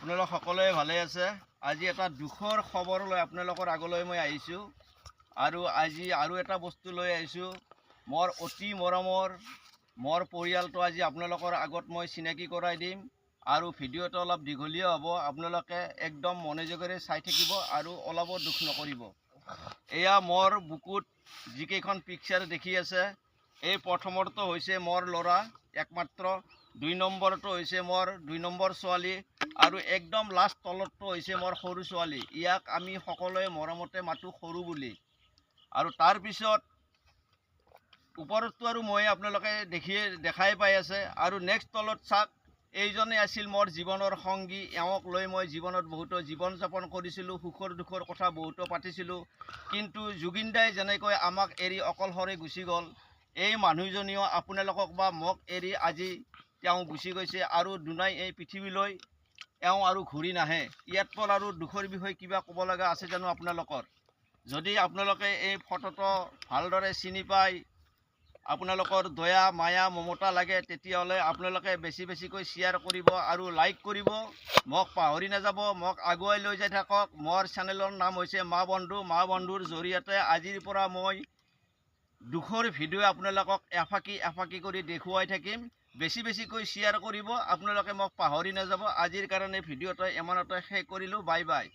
আপোনালোক সকলোৱে ভালে আছে। আজি এটা দুখৰ খবৰ লৈ আপোনালোকৰ আগলৈ মই আহিছোঁ আৰু আজি আৰু এটা বস্তু লৈ আহিছোঁ। মোৰ অতি মৰমৰ মোৰ পৰিয়ালটো আজি আপোনালোকৰ আগত মই চিনাকি কৰাই দিম আৰু ভিডিঅ'টো অলপ দীঘলীয়া হ'ব। আপোনালোকে একদম মনোযোগেৰে চাই থাকিব আৰু অলপো দুখ নকৰিব। এয়া মোৰ বুকুত যিকেইখন পিকচাৰ দেখি আছে, এই প্ৰথমৰটো হৈছে মোৰ ল'ৰা একমাত্ৰ, 2 নম্বৰটো হৈছে মোৰ 2 নম্বৰ ছোৱালী আৰু একদম লাষ্ট তলতটো হৈছে মোৰ সৰু ছোৱালী। ইয়াক আমি সকলোৱে মৰমতে মাতো সৰু বুলি। আৰু তাৰপিছত ওপৰতটো আৰু মই আপোনালোকে দেখাই পাই আছে। আৰু নেক্সট তলত চাওক, এইজনে আছিল মোৰ জীৱনৰ সংগী। এওঁক লৈ মই জীৱনত বহুতো জীৱন যাপন কৰিছিলোঁ, সুখৰ দুখৰ কথা বহুতো পাতিছিলোঁ। কিন্তু জুবিনদাই যেনেকৈ আমাক এৰি অকলশৰে গুচি গ'ল, এই মানুহজনীও আপোনালোকক বা মোক এৰি আজি তেওঁ গুচি গৈছে আৰু দুনাই এই পৃথিৱীলৈ এওঁ আৰু ঘূৰি নাহে। ইয়াত পৰ আৰু দুখৰ বিষয়ে কিবা ক'ব লগা আছে জানো আপোনালোকৰ? যদি আপোনালোকে এই ফটোটো ভালদৰে চিনি পায়, আপোনালোকৰ দয়া মায়া মমতা লাগে, তেতিয়াহ'লে আপোনালোকে বেছিকৈ শ্বেয়াৰ কৰিব আৰু লাইক কৰিব। মোক পাহৰি নাযাব, মোক আগুৱাই লৈ যাই থাকক। মোৰ চেনেলৰ নাম হৈছে মা বন্ধু। মা বন্ধুৰ জৰিয়তে আজিৰ পৰা মই দুখৰ ভিডিঅ' আপোনালোকক এফাকি কৰি দেখুৱাই থাকিম। বেছিকৈ শ্বেয়াৰ কৰিব। আপোনালোকে মোক পাহৰি নাযাব। আজিৰ কাৰণে ভিডিঅ'টো ইমানতে শেষ কৰিলোঁ। Bye bye.